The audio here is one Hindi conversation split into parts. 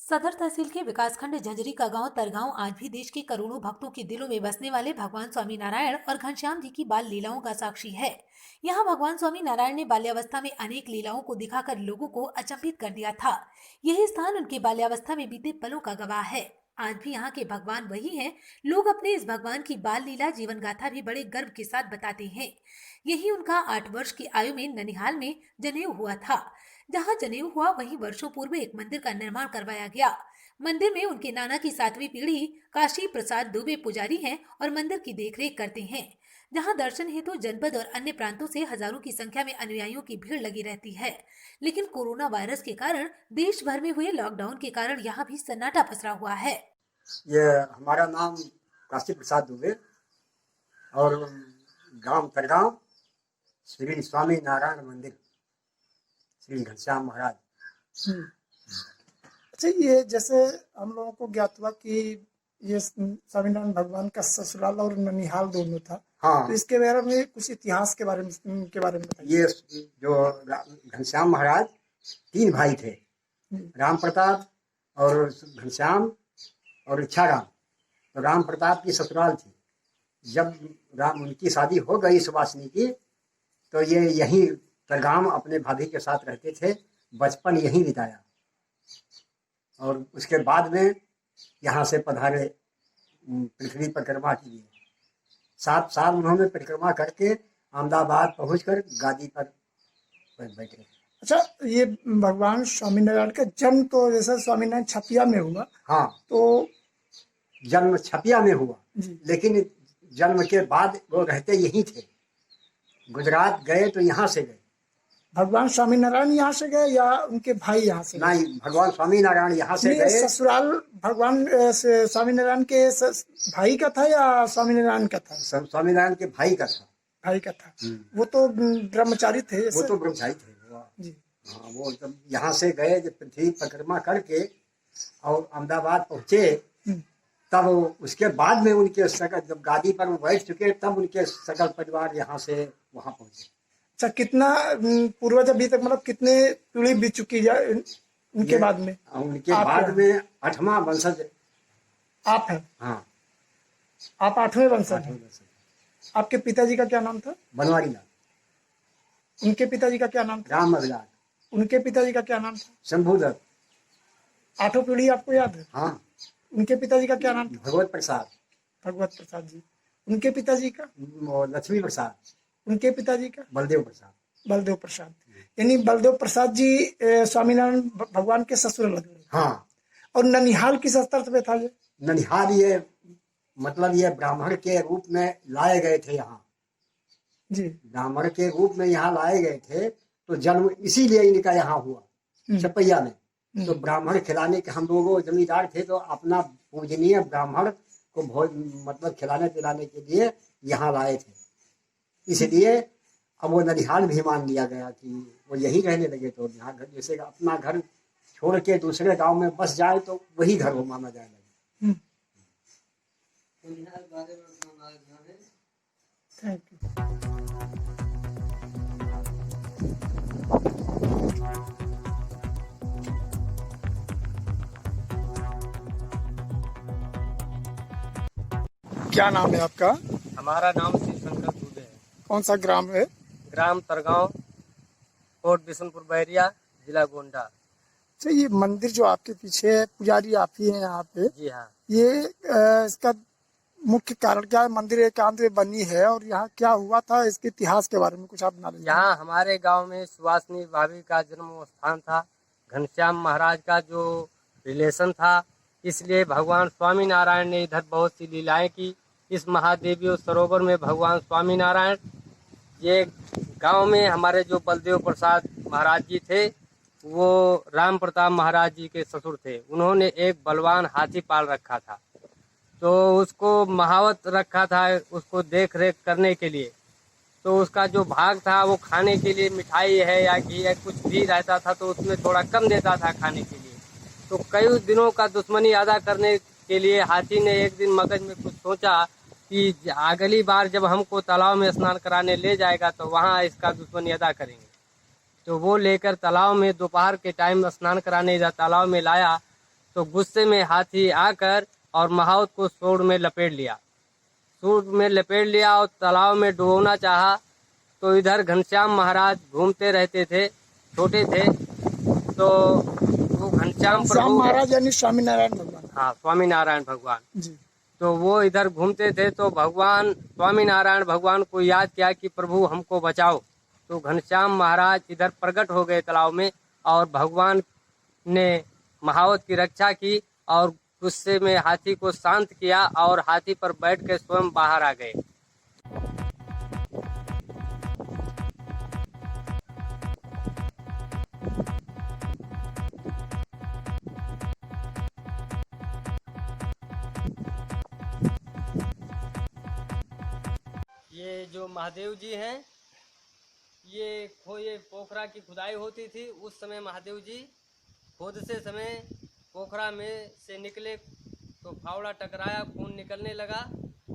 सदर तहसील के विकासखंड झंझरी का गांव तरगांव आज भी देश के करोड़ों भक्तों के दिलों में बसने वाले भगवान स्वामी नारायण और घनश्याम जी की बाल लीलाओं का साक्षी है। यहाँ भगवान स्वामी नारायण ने बाल्यावस्था में अनेक लीलाओं को दिखाकर लोगों को अचंभित कर दिया था। यही स्थान उनके बाल्यावस्था में बीते पलों का गवाह है। आज भी यहाँ के भगवान वही हैं। लोग अपने इस भगवान की बाल लीला जीवन गाथा भी बड़े गर्व के साथ बताते हैं। यही उनका 8 वर्ष की आयु में ननिहाल में जनेऊ हुआ था। जहां जनेऊ हुआ वहीं वर्षों पूर्व एक मंदिर का निर्माण करवाया गया। मंदिर में उनके नाना की 7वीं पीढ़ी काशी प्रसाद दुबे पुजारी हैं और मंदिर की देखरेख करते हैं। जहां दर्शन हेतु जनपद और अन्य प्रांतों से हजारों की संख्या में अनुयायियों की भीड़ लगी रहती है। लेकिन कोरोना वायरस के कारण देश भर में हुए लॉकडाउन के कारण यहाँ भी सन्नाटा पसरा हुआ है। ये हमारा नाम काशी प्रसाद दुबे और गांव तरगांव श्री स्वामी नारायण मंदिर श्री घनश्याम महाराज। अच्छा, ये जैसे हम लोगों को ज्ञात हुआ कि ये स्वामीनारायण भगवान का ससुराल और ननिहाल दोनों था। हाँ, तो इसके बारे में कुछ इतिहास के बारे में बताइए। ये जो घनश्याम महाराज 3 भाई थे, राम प्रताप और घनश्याम और इच्छाराम। तो राम प्रताप की ससुराल थी। जब उनकी शादी हो गई सुभाषिनी की, तो ये यहीं तरगांव अपने भाभी के साथ रहते थे, बचपन यहीं बिताया। और उसके बाद में यहाँ से पधारे, पृथ्वी परिक्रमा के लिए 7 साल उन्होंने परिक्रमा करके अहमदाबाद पहुंचकर गादी पर बैठे। अच्छा, ये भगवान स्वामीनारायण का जन्म तो जैसे स्वामीनारायण छपिया में हुआ। हाँ, तो जन्म छपिया में हुआ, लेकिन जन्म के बाद वो रहते यहीं थे। गुजरात गए तो यहाँ से गए। भगवान स्वामीनारायण यहाँ से गए या उनके भाई यहाँ से गए? नहीं, भगवान स्वामीनारायण यहाँ से गए। ससुराल भगवान स्वामीनारायण के भाई का था या स्वामीनारायण का था? स्वामीनारायण के भाई का था। भाई का था। वो तो ब्रह्मचारी थे। वो तो ब्रह्मचारी थे जी। हाँ, वो जब यहाँ से गए, जब पृथ्वी परिक्रमा करके और अहमदाबाद पहुंचे, तब उसके बाद में उनके सकल, जब गादी पर वो बैठ चुके, तब उनके सकल परिवार यहाँ से वहाँ पहुंचे। अच्छा, कितना पूर्वज अभी तक, मतलब कितने पीढ़ी बीत चुकी है उनके बाद में? उनके बाद में 8वां वंशज आप हैं। हाँ, आप 8वें वंशज हैं। आपके पिताजी का क्या नाम था? बनवारी लाल। उनके पिताजी का क्या नाम था? राम मगलाल। उनके पिताजी का क्या नाम था? शंभूदत्त। 8 पीढ़ी आपको याद है? हाँ। उनके पिताजी का क्या नाम था? भगवत प्रसाद। भगवत प्रसाद जी। उनके पिताजी का? लक्ष्मी प्रसाद। उनके पिताजी का? बलदेव प्रसाद। बलदेव प्रसाद। यानी बलदेव प्रसाद जी स्वामीनारायण भगवान के ससुर लगे। हाँ। और ननिहाल किस स्तर पे था ये? ननिहाल ये मतलब ये ब्राह्मण के रूप में लाए गए थे यहाँ जी। ब्राह्मण के रूप में यहाँ लाए गए थे, तो जन्म इसीलिए इनका यहाँ हुआ छपैया में। तो ब्राह्मण खिलाने के, हम लोगों जमींदार थे, तो अपना पूजनीय ब्राह्मण को भोज मतलब खिलाने पिलाने के लिए यहाँ लाए थे। इसलिए अब वो ननिहाल भी मान लिया गया कि वो यही रहने लगे। तो यहाँ घर, जैसे अपना घर छोड़ के दूसरे गांव में बस जाए तो वही घर वो माना जाए लगे। Thank you. क्या नाम है आपका? हमारा नाम श्री शंकर दुबे है। कौन सा ग्राम है? ग्राम तरगांव, कोट बिशनपुर बैरिया, जिला गोंडा। अच्छा, ये मंदिर जो आपके पीछे है, पुजारी आप ही हैं यहाँ पे? जी हाँ। ये इसका मुख्य कारण क्या है? मंदिर एकांत में बनी है और यहाँ क्या हुआ था, इसके इतिहास के बारे में कुछ आप नॉलेज? यहाँ हमारे गांव में सुहासिनी भाभी का जन्म स्थान था। घनश्याम महाराज का जो रिलेशन था, इसलिए भगवान स्वामी नारायण ने इधर बहुत सी लीलाएं की। इस महादेवी सरोवर में भगवान स्वामी नारायण, ये गांव में हमारे जो बलदेव प्रसाद महाराज जी थे, वो राम प्रताप महाराज जी के ससुर थे। उन्होंने एक बलवान हाथी पाल रखा था, तो उसको महावत रखा था, उसको देख रेख करने के लिए। तो उसका जो भाग था वो खाने के लिए मिठाई है या घी है कुछ भी रहता था, तो उसमें थोड़ा कम देता था खाने के लिए। तो कई दिनों का दुश्मनी अदा करने के लिए हाथी ने एक दिन मगज में कुछ सोचा कि अगली बार जब हमको तालाब में स्नान कराने ले जाएगा तो वहाँ इसका दुश्मनी अदा करेंगे। तो वो लेकर तालाब में दोपहर के टाइम स्नान कराने तालाब में लाया, तो गुस्से में हाथी आकर और महावत को सूंड में लपेट लिया। सूंड में लपेट लिया और तालाब में डुबोना चाहा। तो इधर घनश्याम महाराज घूमते रहते थे, छोटे थे, तो वो घनश्याम श्याम प्रभु, महाराज यानी स्वामीनारायण भगवान। हाँ स्वामी नारायण भगवान, जी। तो वो इधर घूमते थे। तो भगवान स्वामी नारायण भगवान को याद किया कि प्रभु हमको बचाओ। तो घनश्याम महाराज इधर प्रकट हो गए तालाब में और भगवान ने महावत की रक्षा की और गुस्से में हाथी को शांत किया और हाथी पर बैठ के स्वयं बाहर आ गए। ये जो महादेव जी हैं, ये पोखरा की खुदाई होती थी। उस समय महादेव जी खोदते समय पोखरा में से निकले तो फावड़ा टकराया, खून निकलने लगा।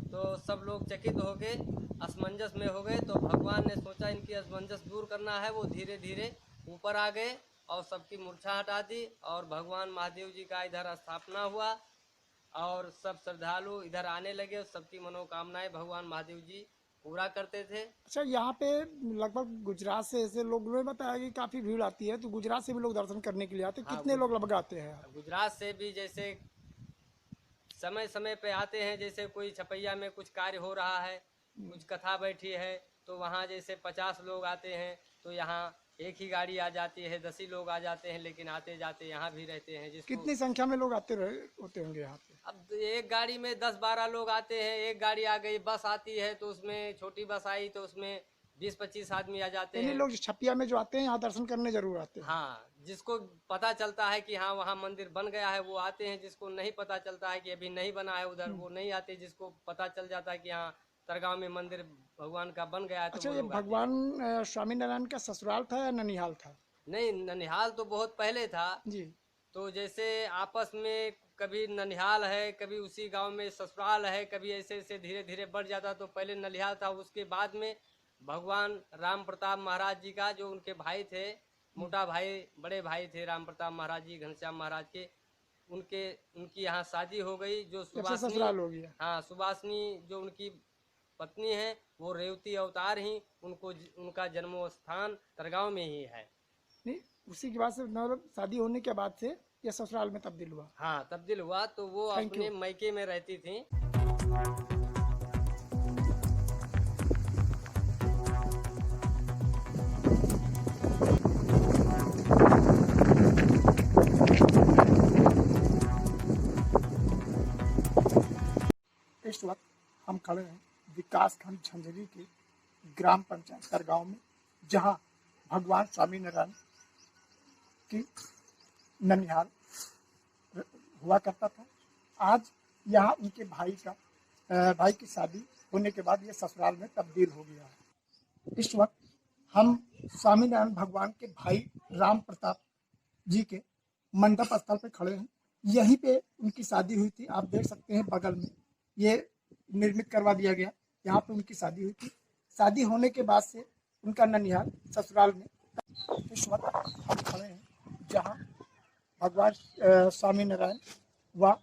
तो सब लोग चकित हो गए, असमंजस में हो गए। तो भगवान ने सोचा इनकी असमंजस दूर करना है, वो धीरे धीरे ऊपर आ गए और सबकी मूर्छा हटा दी और भगवान महादेव जी का इधर स्थापना हुआ और सब श्रद्धालु इधर आने लगे और सबकी मनोकामनाएं भगवान महादेव जी पूरा करते थे। अच्छा, यहाँ पे लगभग गुजरात से ऐसे लोगों ने बताया कि काफी भीड़ आती है, तो गुजरात से भी लोग दर्शन करने के लिए आते हैं। हाँ, कितने लोग लगभग आते हैं? गुजरात से भी जैसे समय समय पे आते हैं। जैसे कोई छपैया में कुछ कार्य हो रहा है, कुछ कथा बैठी है, तो वहाँ जैसे 50 लोग आते हैं तो यहाँ एक ही गाड़ी आ जाती है, 10 ही लोग आ जाते हैं, लेकिन आते जाते यहाँ भी रहते हैं। जिसको कितनी संख्या में लोग आते रहे होते होंगे यहाँ पे? अब एक गाड़ी में 10-12 लोग आते हैं। एक गाड़ी आ गई, बस आती है तो उसमें छोटी बस आई तो उसमें 20-25 आदमी आ जाते यानी हैं। लोग छपिया में जो आते हैं यहाँ दर्शन करने जरूर आते हैं। हाँ, जिसको पता चलता है कि हाँ वहाँ मंदिर बन गया है वो आते हैं। जिसको नहीं पता चलता है कि अभी नहीं बना है उधर, वो नहीं आते। जिसको पता चल जाता है कि हाँ तरगांव में मंदिर भगवान का बन गया है तो अच्छा, वो ये लोग आते हैं। भगवान स्वामीनारायण का ससुराल था या ननिहाल था? नहीं, ननिहाल तो बहुत पहले था। जी। तो जैसे आपस में कभी ननिहाल है, कभी उसी गांव में ससुराल है, कभी ऐसे ऐसे धीरे धीरे बढ़ जाता। तो पहले ननिहाल था, उसके बाद में भगवान राम प्रताप महाराज जी का जो उनके भाई थे, मोटा भाई, बड़े भाई थे राम प्रताप महाराज जी, घनश्याम महाराज के, उनकी यहाँ शादी हो गई। जो जब से सुभाषनी, ससुराल हो गया। हाँ सुभाषनी जो उनकी पत्नी है, वो रेवती अवतार ही उनका जन्मो स्थान तरगांव में ही है। नहीं, उसी के बाद से मतलब शादी होने के बाद से ये ससुराल में तब्दील हुआ। हाँ तब्दील हुआ। तो वो Thank अपने you. मैके में रहती थी। इस वक्त हम खड़े हैं विकास खंड झंझरी के ग्राम पंचायत तरगांव में, जहां भगवान स्वामीनारायण की ननिहाल हुआ करता था। आज यहाँ उनके भाई की शादी होने के बाद ये ससुराल में तब्दील हो गया है। इस वक्त हम स्वामीनारायण भगवान के भाई राम प्रताप जी के मंडप स्थल पे खड़े हैं। यहीं पे उनकी शादी हुई थी। आप देख सकते हैं बगल में ये निर्मित करवा दिया गया, यहाँ पे उनकी शादी हुई थी। शादी होने के बाद से उनका ननिहाल ससुराल में। इस वक्त हम खड़े हैं जहाँ भगवान स्वामीनारायण व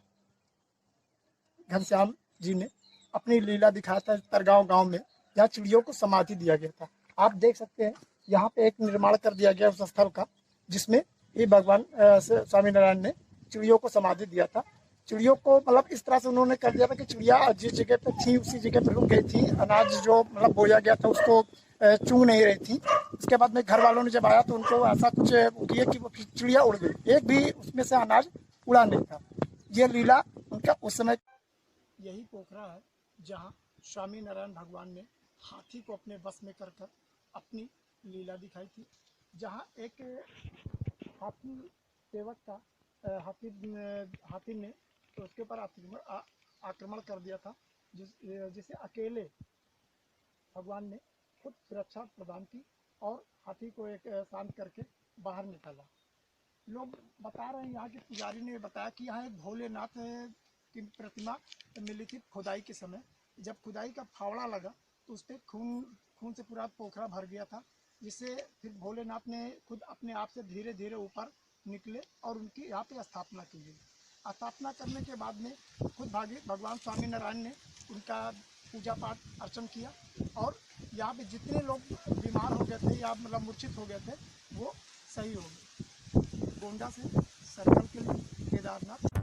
घनश्याम जी ने अपनी लीला दिखाया था तरगांव गांव में, जहाँ चिड़ियों को समाधि दिया गया था। आप देख सकते हैं यहाँ पे एक निर्माण कर दिया गया उस स्थल का, जिसमें ये भगवान स्वामीनारायण ने चिड़ियों को समाधि दिया था। चिड़ियों को मतलब इस तरह से उन्होंने कर दिया था कि चिड़िया जिस जगह पे थी उसी जगह पे रुक गई थी। अनाज जो मतलब बोया गया था उसको चूंग नहीं रही थी। उसके बाद में घर वालों ने जब आया तो उनको ऐसा कुछ किया कि वो चिड़िया उड़ गई, एक भी उसमें से अनाज उड़ा नहीं था। ये लीला उनका उस समय। यही पोखरा है जहाँ स्वामीनारायण भगवान ने हाथी को अपने बस में कर अपनी लीला दिखाई थी। जहाँ एक हाथी सेवक का हाथी ने तो उसके ऊपर आक्रमण कर दिया था, जिसे अकेले भगवान ने खुद सुरक्षा प्रदान की और हाथी को एक शांत करके बाहर निकाला। लोग बता रहे हैं, यहाँ के पुजारी ने बताया कि यहाँ एक भोलेनाथ की प्रतिमा मिली थी खुदाई के समय। जब खुदाई का फावड़ा लगा तो उस पर खून से पूरा पोखरा भर गया था, जिससे फिर भोलेनाथ ने खुद अपने आप से धीरे धीरे ऊपर निकले और उनकी यहाँ पे स्थापना की गई। स्थापना करने के बाद में खुद भगवान स्वामी नारायण ने उनका पूजा पाठ अर्चन किया और यहाँ पे जितने लोग बीमार हो गए थे या मतलब मूर्छित हो गए थे वो सही हो गए। गोंडा से सर्कल के लिए केदारनाथ।